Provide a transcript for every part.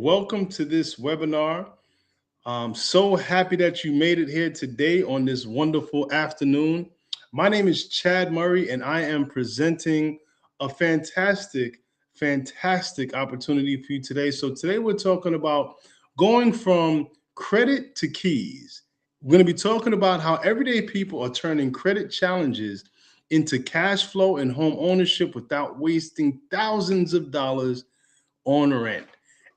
Welcome to this webinar. I'm so happy that you made it here today on this wonderful afternoon. My name is Chad Murray, and I am presenting a fantastic opportunity for you today. So, today we're talking about going from credit to keys. We're going to be talking about how everyday people are turning credit challenges into cash flow and home ownership without wasting thousands of dollars on rent.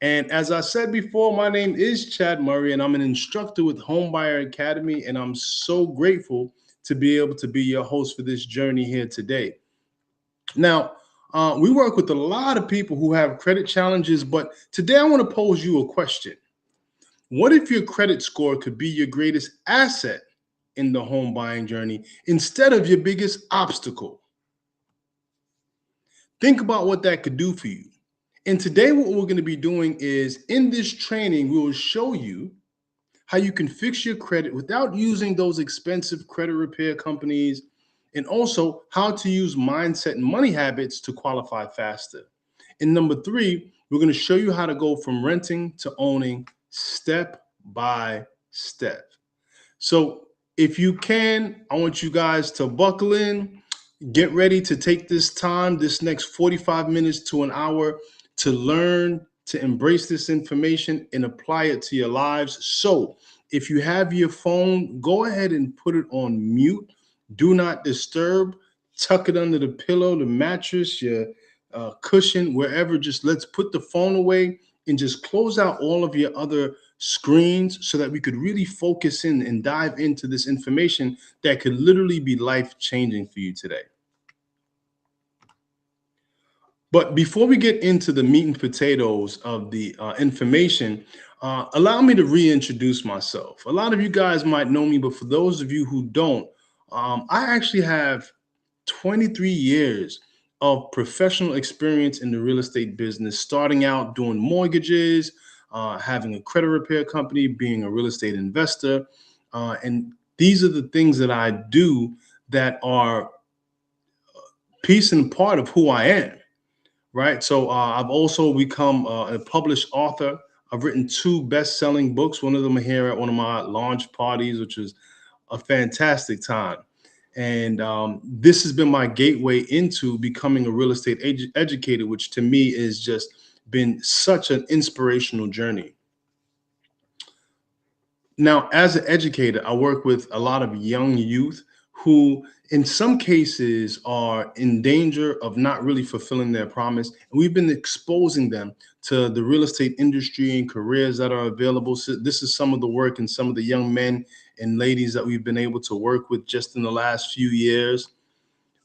And as I said before, my name is Chad Murray, and I'm an instructor with Homebuyer Academy. And I'm so grateful to be able to be your host for this journey here today. Now, we work with a lot of people who have credit challenges, but today I want to pose you a question. What if your credit score could be your greatest asset in the home buying journey instead of your biggest obstacle? Think about what that could do for you. And today, what we're going to be doing is in this training, we will show you how you can fix your credit without using those expensive credit repair companies, and also how to use mindset and money habits to qualify faster. And number three, we're going to show you how to go from renting to owning step by step. So, if you can, I want you guys to buckle in, get ready to take this time, this next 45 minutes to an hour, to learn, to embrace this information and apply it to your lives. So, if you have your phone, go ahead and put it on mute. Do not disturb. Tuck it under the pillow, the mattress, your cushion, wherever. Just let's put the phone away and just close out all of your other screens so that we could really focus in and dive into this information that could literally be life changing for you today. But before we get into the meat and potatoes of the information, allow me to reintroduce myself. A lot of you guys might know me, but for those of you who don't, I actually have 23 years of professional experience in the real estate business, starting out doing mortgages, having a credit repair company, being a real estate investor. And these are the things that I do that are piece and part of who I am. Right. So I've also become a published author. I've written two best-selling books. One of them here at one of my launch parties, which was a fantastic time. And this has been my gateway into becoming a real estate educator, which to me is just been such an inspirational journey. Now, as an educator, I work with a lot of young youth who, in some cases, are in danger of not really fulfilling their promise. And we've been exposing them to the real estate industry and careers that are available. So this is some of the work and some of the young men and ladies that we've been able to work with just in the last few years.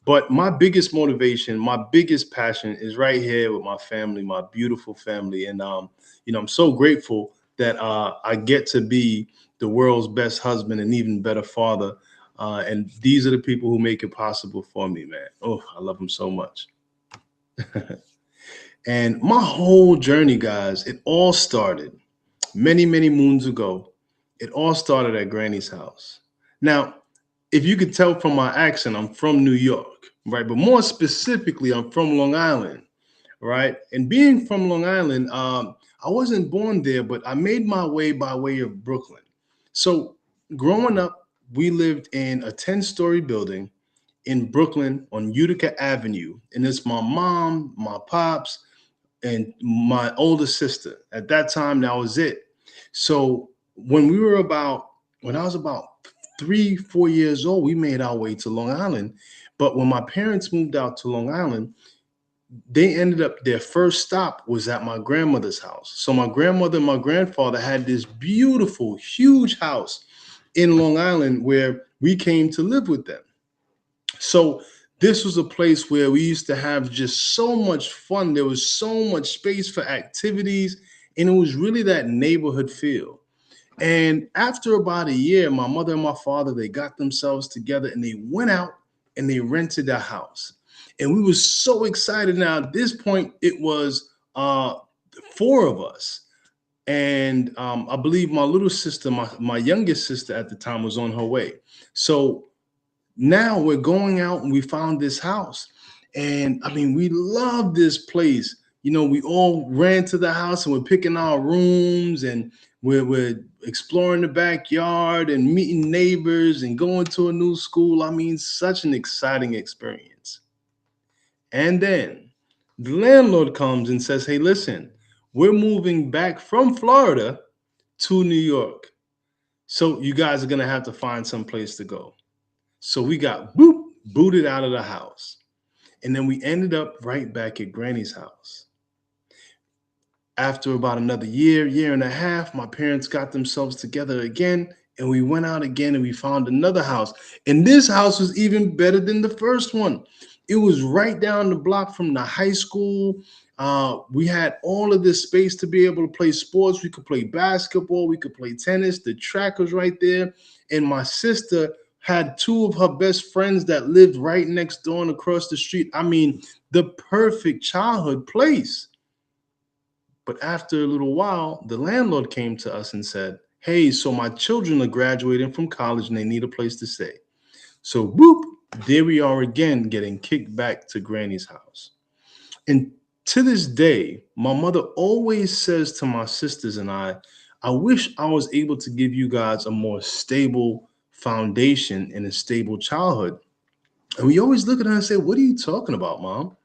But my biggest motivation, my biggest passion is right here with my family, my beautiful family. And, I'm so grateful that I get to be the world's best husband and even better father. And these are the people who make it possible for me, man. Oh, I love them so much. And my whole journey, guys, it all started many moons ago. It all started at Granny's house. Now, if you could tell from my accent, I'm from New York, right? But more specifically, I'm from Long Island, right? And being from Long Island, I wasn't born there, but I made my way by way of Brooklyn. So growing up, we lived in a 10-story building in Brooklyn on Utica Avenue. And it's my mom, my pops, and my older sister. At that time, that was it. So when I was about 3, 4 years old, we made our way to Long Island. But when my parents moved out to Long Island, they ended up their first stop was at my grandmother's house. So my grandmother and my grandfather had this beautiful, huge house in Long Island where we came to live with them. So this was a place where we used to have just so much fun. There was so much space for activities, and it was really that neighborhood feel. And after about a year, my mother and my father, they got themselves together and they went out and they rented a house. And we were so excited. Now, at this point, it was four of us. And I believe my little sister, my youngest sister at the time, was on her way. So now we're going out and we found this house. And I mean, we love this place. we all ran to the house and we're picking our rooms, and we're exploring the backyard and meeting neighbors and going to a new school. I mean, such an exciting experience. And then the landlord comes and says, hey, listen, we're moving back from Florida to New York. So you guys are going to have to find some place to go. So we got booted out of the house. And then we ended up right back at Granny's house. After about another year and a half, my parents got themselves together again, and we went out again and we found another house. And this house was even better than the first one. It was right down the block from the high school. We had all of this space to be able to play sports. We could play basketball, we could play tennis. The track was right there. And my sister had two of her best friends that lived right next door and across the street. I mean, the perfect childhood place. But after a little while, the landlord came to us and said, hey, so my children are graduating from college and they need a place to stay. So boop, there we are again, getting kicked back to Granny's house. And to this day, my mother always says to my sisters and I wish I was able to give you guys a more stable foundation and a stable childhood. And we always look at her and say, what are you talking about, Mom?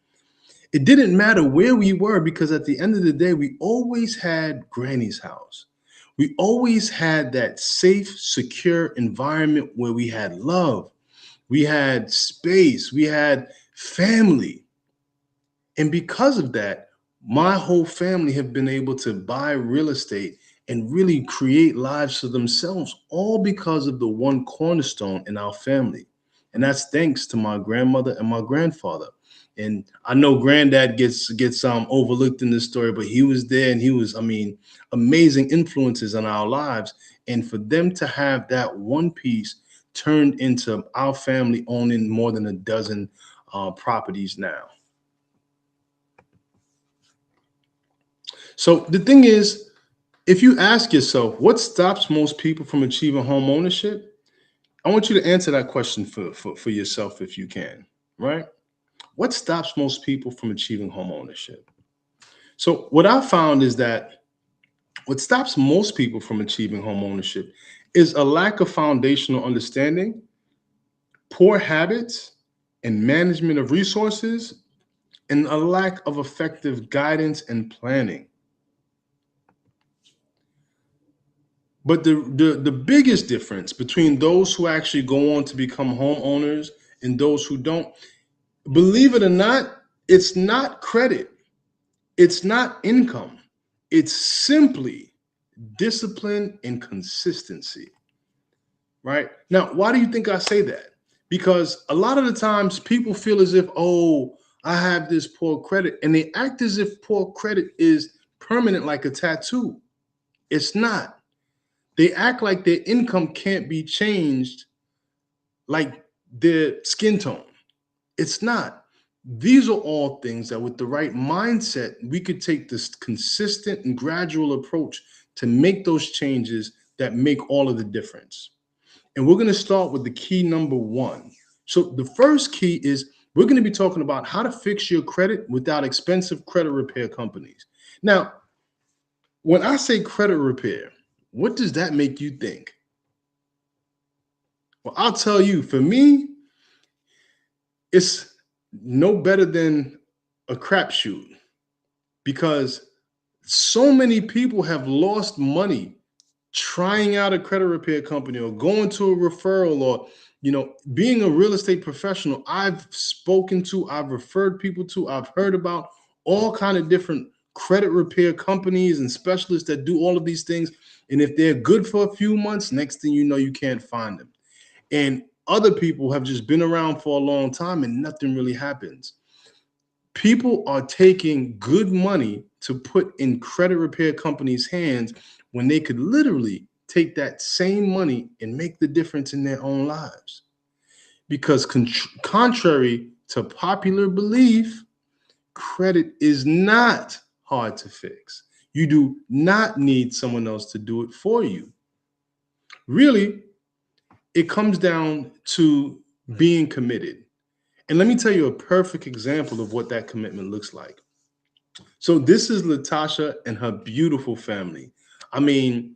It didn't matter where we were, because at the end of the day, we always had Granny's house. We always had that safe, secure environment where we had love, we had space, we had family. And because of that, my whole family have been able to buy real estate and really create lives for themselves, all because of the one cornerstone in our family. And that's thanks to my grandmother and my grandfather. And I know granddad gets overlooked in this story, but he was there, and he was, I mean, amazing influences on our lives. And for them to have that one piece turned into our family owning more than a dozen properties now. So the thing is, if you ask yourself, what stops most people from achieving home ownership? I want you to answer that question for yourself if you can, right? What stops most people from achieving home ownership? So what I found is that what stops most people from achieving home ownership is a lack of foundational understanding, poor habits, and management of resources, and a lack of effective guidance and planning. But the biggest difference between those who actually go on to become homeowners and those who don't, believe it or not, it's not credit, it's not income, it's simply discipline and consistency. Right? Now, why do you think I say that? Because a lot of the times people feel as if, oh, I have this poor credit, and they act as if poor credit is permanent like a tattoo. It's not. They act like their income can't be changed like their skin tone. It's not. These are all things that, with the right mindset, we could take this consistent and gradual approach to make those changes that make all of the difference. And we're going to start with the key number one. So the first key is we're going to be talking about how to fix your credit without expensive credit repair companies. Now, when I say credit repair, what does that make you think? Well, I'll tell you, for me, it's no better than a crapshoot, because so many people have lost money trying out a credit repair company or going to a referral, or being a real estate professional. I've spoken to, I've referred people to, I've heard about all kind of different credit repair companies and specialists that do all of these things. And if they're good for a few months, next thing you know, you can't find them. And other people have just been around for a long time and nothing really happens. People are taking good money to put in credit repair companies' hands when they could literally take that same money and make the difference in their own lives. Because contrary to popular belief, credit is not hard to fix. You do not need someone else to do it for you. Really, it comes down to being committed. And let me tell you a perfect example of what that commitment looks like. So this is Latasha and her beautiful family. I mean,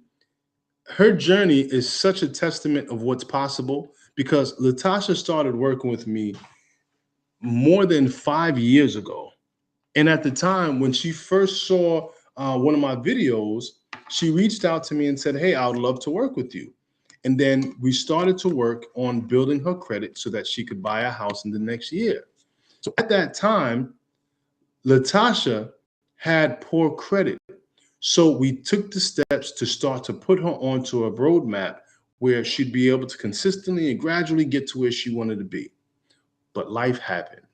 her journey is such a testament of what's possible because Latasha started working with me more than 5 years ago. And at the time, when she first saw one of my videos, she reached out to me and said, "Hey, I would love to work with you." And then we started to work on building her credit so that she could buy a house in the next year. So at that time, Latasha had poor credit. So we took the steps to start to put her onto a roadmap where she'd be able to consistently and gradually get to where she wanted to be. But life happened.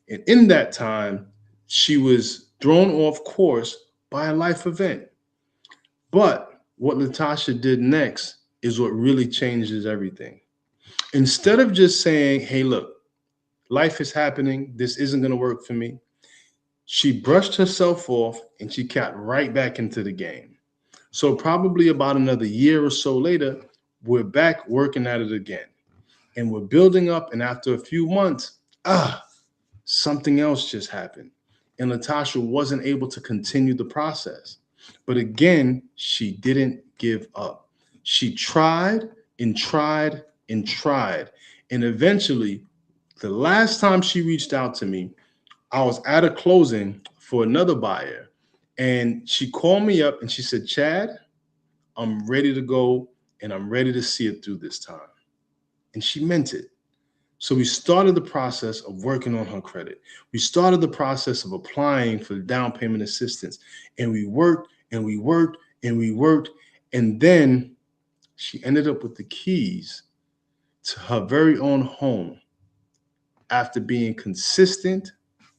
And in that time, she was thrown off course by a life event. But what Latasha did next is what really changes everything. Instead of just saying, "Hey, look, life is happening. This isn't going to work for me," she brushed herself off and she got right back into the game. So, probably about another year or so later, we're back working at it again. And we're building up. And after a few months, something else just happened. And Latasha wasn't able to continue the process. But again, she didn't give up. She tried and tried and tried. And eventually, the last time she reached out to me, I was at a closing for another buyer. And she called me up and she said, "Chad, I'm ready to go and I'm ready to see it through this time." And she meant it. So we started the process of working on her credit. We started the process of applying for down payment assistance. And we worked and we worked and we worked. And then she ended up with the keys to her very own home after being consistent,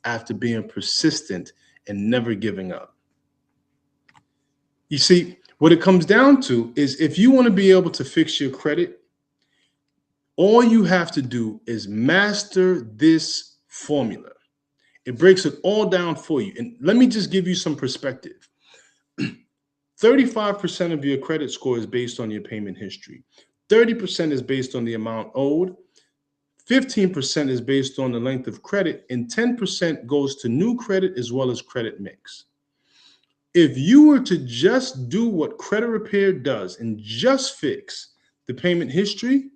after being persistent, and never giving up. You see, what it comes down to is if you want to be able to fix your credit, all you have to do is master this formula. It breaks it all down for you. And let me just give you some perspective. 35% of your credit score is based on your payment history. 30% is based on the amount owed. 15% is based on the length of credit. And 10% goes to new credit as well as credit mix. If you were to just do what credit repair does and just fix the payment history,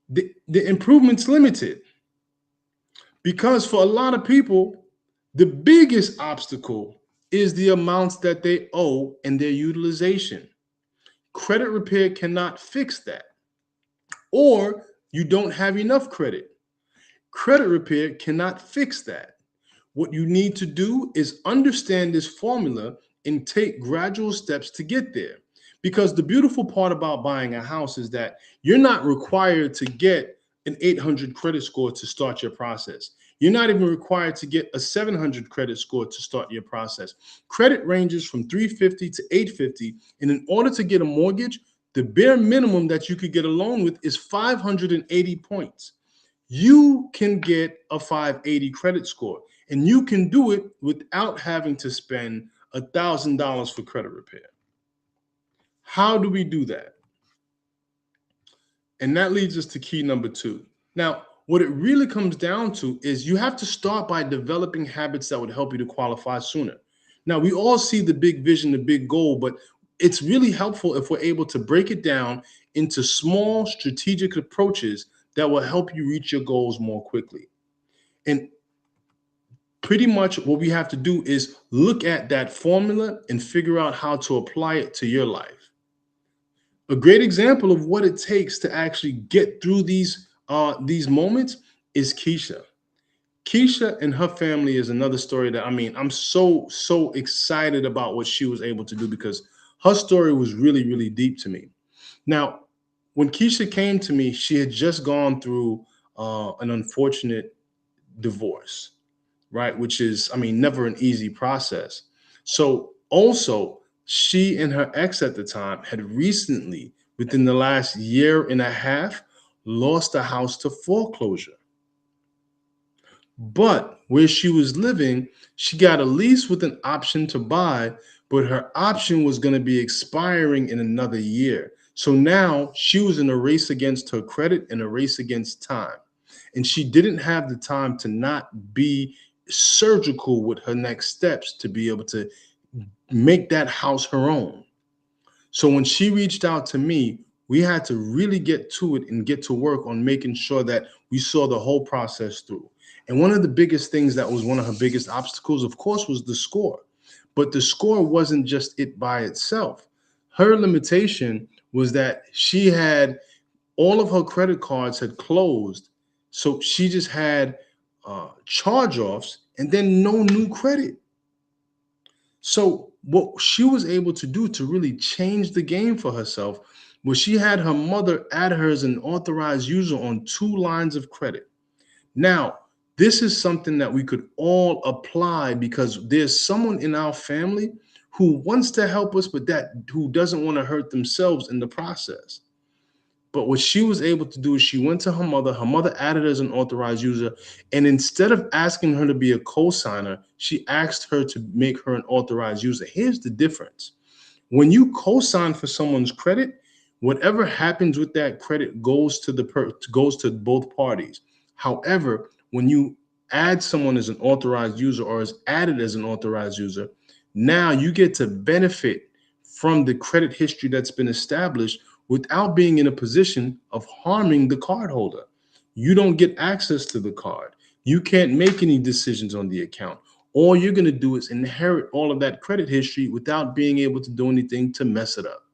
the improvement's limited. Because for a lot of people, the biggest obstacle is the amounts that they owe and their utilization. Credit repair cannot fix that. Or you don't have enough credit. Credit repair cannot fix that. What you need to do is understand this formula and take gradual steps to get there. Because the beautiful part about buying a house is that you're not required to get an 800 credit score to start your process. You're not even required to get a 700 credit score to start your process. Credit ranges from 350 to 850. And in order to get a mortgage, the bare minimum that you could get a loan with is 580 points. You can get a 580 credit score, and you can do it without having to spend $1,000 for credit repair. How do we do that? And that leads us to key number 2. Now, what it really comes down to is you have to start by developing habits that would help you to qualify sooner. Now, we all see the big vision, the big goal, but it's really helpful if we're able to break it down into small strategic approaches that will help you reach your goals more quickly. And pretty much what we have to do is look at that formula and figure out how to apply it to your life. A great example of what it takes to actually get through these moments is Keisha. Keisha and her family is another story that, I mean, I'm so excited about what she was able to do because her story was really, really deep to me. Now, when Keisha came to me, she had just gone through an unfortunate divorce, right? Which is, I mean, never an easy process. So also, she and her ex at the time had recently, within the last year and a half, lost a house to foreclosure. But where she was living, she got a lease with an option to buy, but her option was going to be expiring in another year. So now she was in a race against her credit and a race against time. And she didn't have the time to not be surgical with her next steps to be able to make that house her own. So when she reached out to me, we had to really get to it and get to work on making sure that we saw the whole process through. And one of the biggest things that was one of her biggest obstacles, of course, was the score. But the score wasn't just it by itself. Her limitation was that she had all of her credit cards had closed. So she just had charge offs and then no new credit. So what she was able to do to really change the game for herself was she had her mother add her as an authorized user on 2 lines of credit. Now, this is something that we could all apply because there's someone in our family who wants to help us, but that who doesn't want to hurt themselves in the process. But what she was able to do is she went to her mother added as an authorized user, and instead of asking her to be a co-signer, she asked her to make her an authorized user. Here's the difference. When you co-sign for someone's credit, whatever happens with that credit goes to goes to both parties. However, when you add someone as an authorized user or is added as an authorized user, now you get to benefit from the credit history that's been established without being in a position of harming the cardholder. You don't get access to the card. You can't make any decisions on the account. All you're going to do is inherit all of that credit history without being able to do anything to mess it up.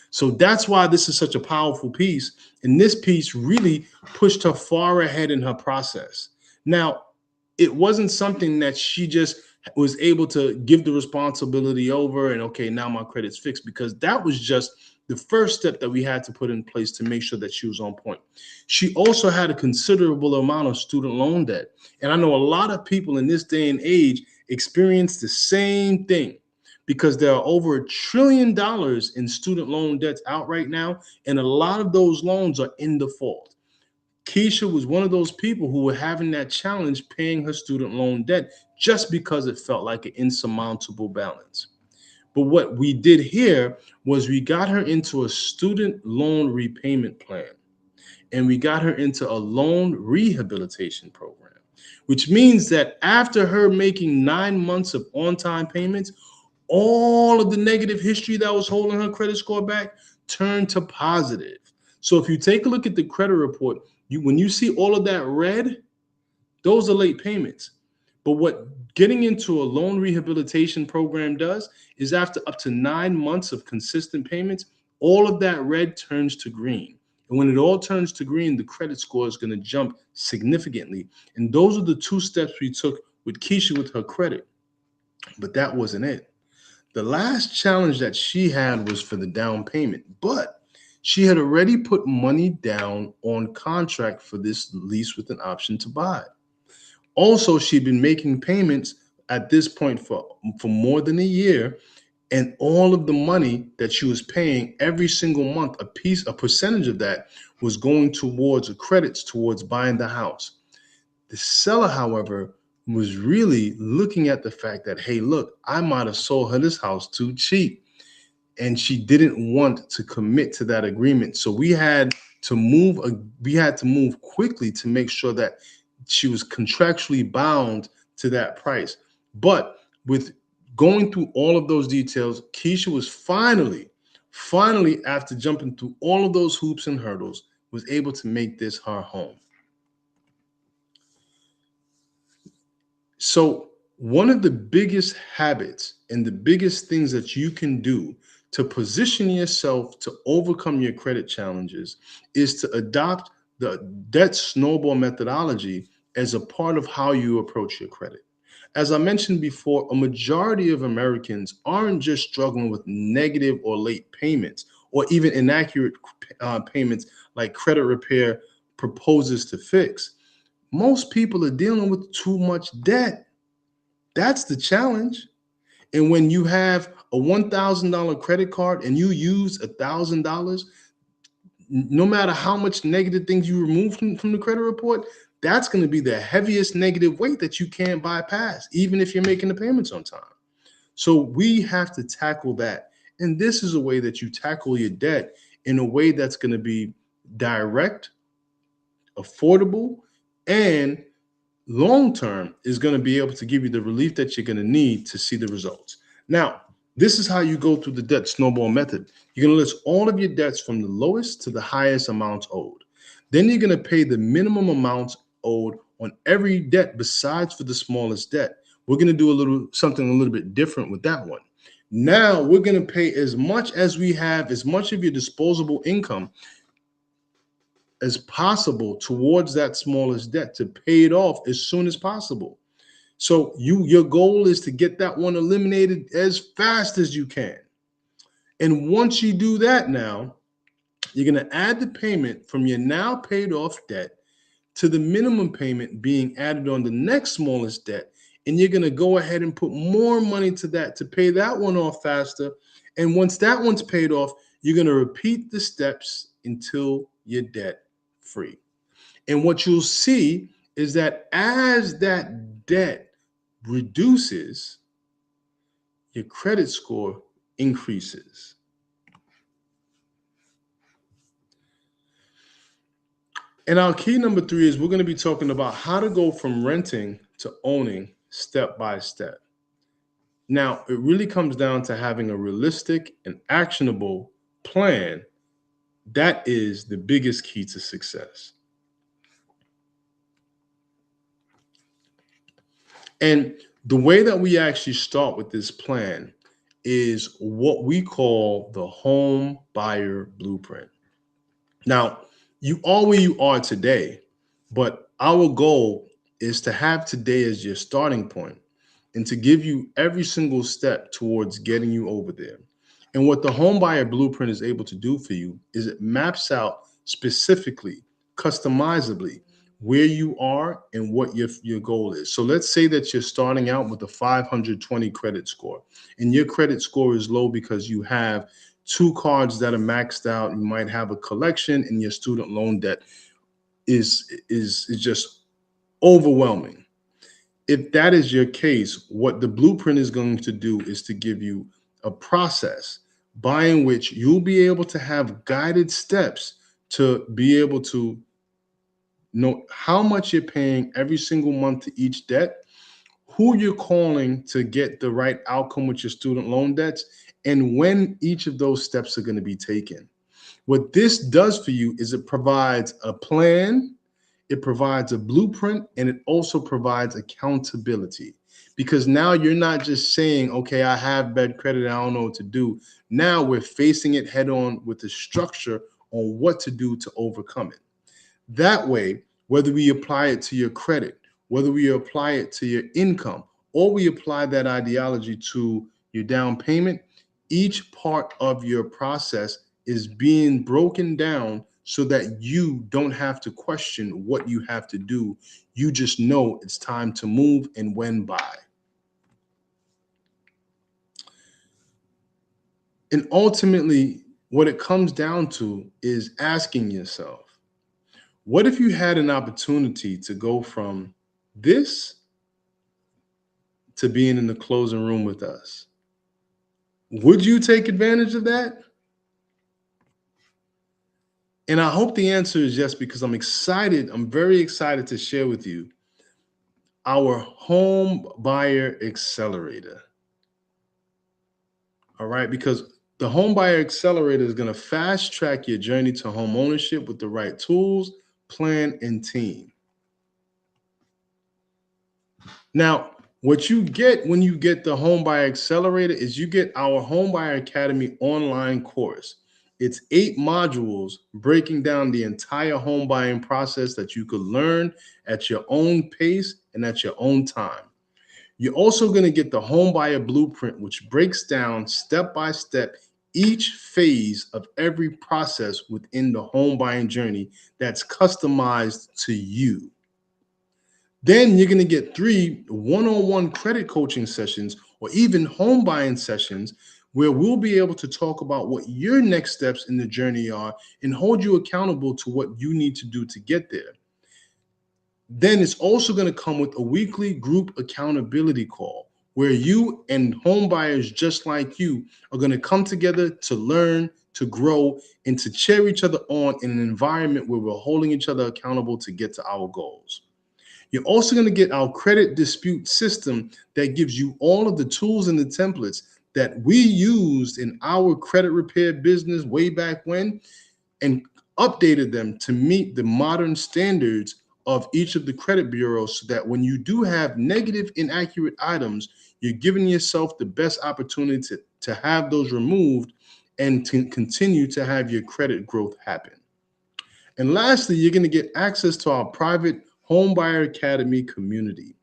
So that's why this is such a powerful piece. And this piece really pushed her far ahead in her process. Now, it wasn't something that she just was able to give the responsibility over and, okay, now my credit's fixed, because that was just the first step that we had to put in place to make sure that she was on point. She also had a considerable amount of student loan debt. And I know a lot of people in this day and age experience the same thing because there are over $1 trillion in student loan debts out right now. And a lot of those loans are in default. Keisha was one of those people who were having that challenge paying her student loan debt just because it felt like an insurmountable balance. But what we did here was we got her into a student loan repayment plan and we got her into a loan rehabilitation program, which means that after her making 9 months of on-time payments, all of the negative history that was holding her credit score back turned to positive. So if you take a look at the credit report, when you see all of that red, those are late payments. But what getting into a loan rehabilitation program does is after up to 9 months of consistent payments, all of that red turns to green. And when it all turns to green, the credit score is going to jump significantly. And those are the 2 steps we took with Keisha with her credit. But that wasn't it. The last challenge that she had was for the down payment, but she had already put money down on contract for this lease with an option to buy. Also, she'd been making payments at this point for more than a year, and all of the money that she was paying every single month, a percentage of that was going towards credits towards buying the house. The seller, however, was really looking at the fact that, hey, look, I might have sold her this house too cheap. And she didn't want to commit to that agreement. So we had to move quickly to make sure that she was contractually bound to that price. But with going through all of those details, Keisha was finally, after jumping through all of those hoops and hurdles, was able to make this her home. So one of the biggest habits and the biggest things that you can do to position yourself to overcome your credit challenges is to adopt the debt snowball methodology as a part of how you approach your credit. As I mentioned before, a majority of Americans aren't just struggling with negative or late payments or even inaccurate payments like credit repair proposes to fix. Most people are dealing with too much debt. That's the challenge. And when you have a $1,000 credit card and you use $1,000, no matter how much negative things you remove from the credit report, that's going to be the heaviest negative weight that you can't bypass, even if you're making the payments on time. So we have to tackle that. And this is a way that you tackle your debt in a way that's going to be direct, affordable, and long term is going to be able to give you the relief that you're going to need to see the results. Now, this is how you go through the debt snowball method. You're going to list all of your debts from the lowest to the highest amounts owed. Then you're going to pay the minimum amounts owed on every debt besides for the smallest debt. We're going to do something a little bit different with that one. Now we're going to pay as much as we have, as much of your disposable income as possible towards that smallest debt to pay it off as soon as possible. So your goal is to get that one eliminated as fast as you can. And once you do that, now you're going to add the payment from your now paid off debt to the minimum payment being added on the next smallest debt. And you're going to go ahead and put more money to that to pay that one off faster. And once that one's paid off, you're going to repeat the steps until you're debt free. And what you'll see is that as that debt reduces, your credit score increases. And our key number 3 is we're going to be talking about how to go from renting to owning step by step. Now, it really comes down to having a realistic and actionable plan. That is the biggest key to success. And the way that we actually start with this plan is what we call the home buyer blueprint. Now, you are where you are today, but our goal is to have today as your starting point and to give you every single step towards getting you over there. And what the home buyer blueprint is able to do for you is it maps out specifically, customizably, where you are and what your goal is. So let's say that you're starting out with a 520 credit score, and your credit score is low because you have 2 cards that are maxed out. You might have a collection, and your student loan debt is just overwhelming. If that is your case, what the blueprint is going to do is to give you a process by which you'll be able to have guided steps to be able to know how much you're paying every single month to each debt, who you're calling to get the right outcome with your student loan debts, and when each of those steps are going to be taken. What this does for you is it provides a plan, it provides a blueprint, and it also provides accountability. Because now you're not just saying, okay, I have bad credit, I don't know what to do. Now we're facing it head on with the structure on what to do to overcome it. That way, whether we apply it to your credit, whether we apply it to your income, or we apply that ideology to your down payment, each part of your process is being broken down so that you don't have to question what you have to do. You just know it's time to move and when by. And ultimately, what it comes down to is asking yourself, what if you had an opportunity to go from this to being in the closing room with us? Would you take advantage of that? And I hope the answer is yes, because I'm excited. I'm very excited to share with you our home buyer accelerator. All right, because the home buyer accelerator is going to fast track your journey to home ownership with the right tools, plan, and team. Now, what you get when you get the Home Buyer Accelerator is you get our Home Buyer Academy online course. It's 8 modules breaking down the entire home buying process that you could learn at your own pace and at your own time. You're also going to get the Home Buyer Blueprint, which breaks down step by step each phase of every process within the home buying journey that's customized to you. Then you're going to get 3 one-on-one credit coaching sessions or even home buying sessions where we'll be able to talk about what your next steps in the journey are and hold you accountable to what you need to do to get there. Then it's also going to come with a weekly group accountability call where you and home buyers just like you are going to come together to learn, to grow, and to cheer each other on in an environment where we're holding each other accountable to get to our goals. You're also going to get our credit dispute system that gives you all of the tools and the templates that we used in our credit repair business way back when, and updated them to meet the modern standards of each of the credit bureaus, so that when you do have negative, inaccurate items, you're giving yourself the best opportunity to have those removed and to continue to have your credit growth happen. And lastly, you're going to get access to our private Homebuyer Academy community.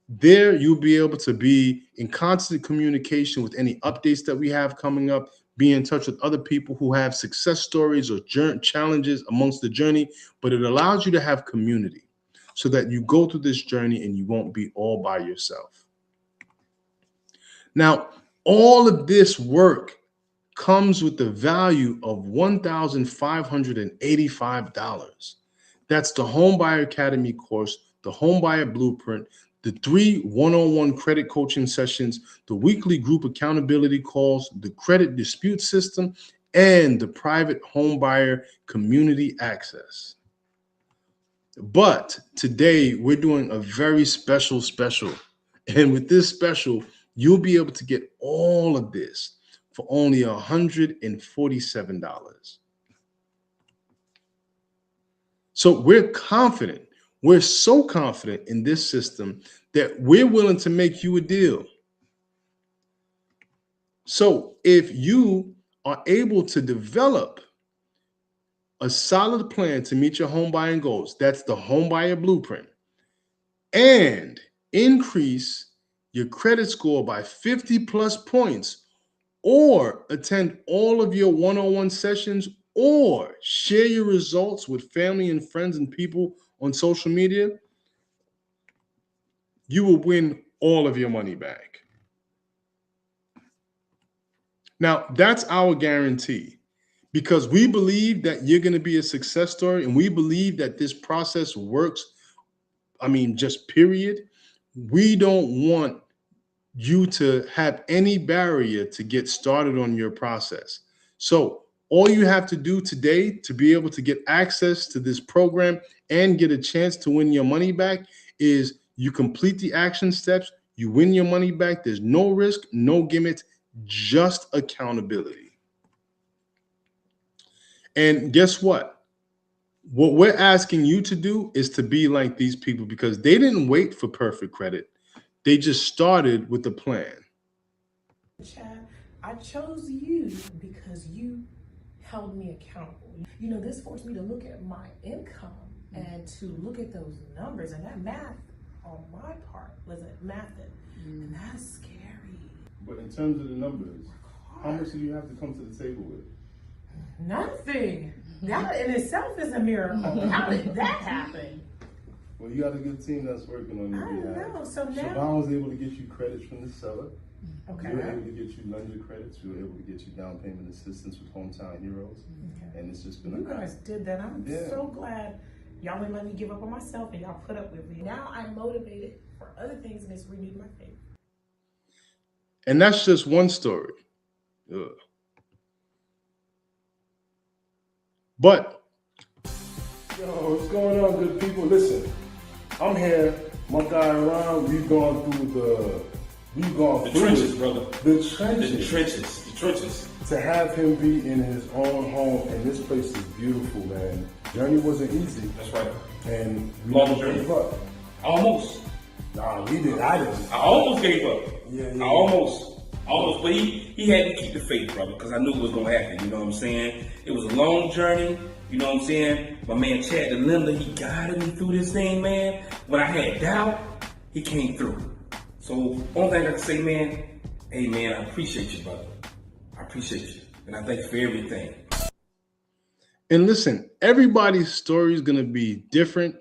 There, you'll be able to be in constant communication with any updates that we have coming up, be in touch with other people who have success stories or challenges amongst the journey, but it allows you to have community so that you go through this journey and you won't be all by yourself. Now, all of this work comes with the value of $1,585. That's the Homebuyer Academy course, the Homebuyer Blueprint, the 3 one-on-one credit coaching sessions, the weekly group accountability calls, the credit dispute system, and the private homebuyer community access. But today we're doing a very special. And with this special, you'll be able to get all of this for only $147. So we're confident. We're so confident in this system that we're willing to make you a deal. So if you are able to develop a solid plan to meet your home buying goals, that's the Homebuyer Blueprint, and increase your credit score by 50 plus points, or attend all of your one-on-one sessions, or share your results with family and friends and people on social media, you will win all of your money back. Now, that's our guarantee, because we believe that you're going to be a success story, and we believe that this process works. I mean, just period. We don't want you to have any barrier to get started on your process. So all you have to do today to be able to get access to this program and get a chance to win your money back is you complete the action steps, you win your money back. There's no risk, no gimmicks, just accountability. And guess what? What we're asking you to do is to be like these people, because they didn't wait for perfect credit. They just started with a plan. Chad, I chose you because you held me accountable. You know, this forced me to look at my income and to look at those numbers, and that math on my part wasn't mathing. And that's scary. But in terms of the numbers, how much do you have to come to the table with? Nothing. That in itself is a miracle. How did that happen? Well, you got a good team that's working on your behalf. I know. So now Siobhan was able to get you credits from the seller. Okay. We were able to get you lender credits. We were able to get you down payment assistance with Hometown Heroes. Okay. And it's just been You guys did that. I'm Yeah. so glad y'all didn't let me give up on myself and y'all put up with me. Now I'm motivated for other things, and it's renewed my faith. And that's just one story. Ugh. But Yo, what's going on, good people? Listen, I'm here, my guy Ron. We've gone through trenches, brother. The trenches. The trenches. To have him be in his own home, and this place is beautiful, man. Journey wasn't easy, That's right. and we Long never journey. gave up. Almost. Nah, we did. I didn't. I almost gave up. Yeah. I almost. But he had to keep the faith, brother, because I knew it was gonna happen. You know what I'm saying? It was a long journey. You know what I'm saying? My man Chad the lender, he guided me through this thing, man. When I had doubt, he came through. So only thing I can say, man, hey man, I appreciate you, brother. I appreciate you, and I thank you for everything. And listen, everybody's story is going to be different,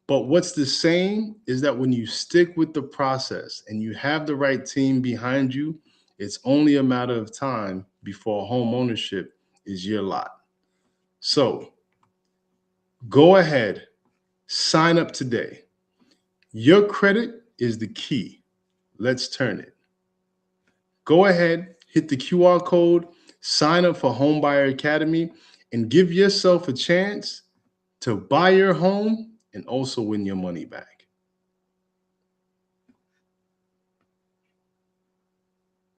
but what's the same is that when you stick with the process and you have the right team behind you, it's only a matter of time before home ownership is your lot. So go ahead, sign up today. Your credit is the key. Let's turn it. Go ahead, hit the QR code, sign up for Homebuyer Academy, and give yourself a chance to buy your home and also win your money back.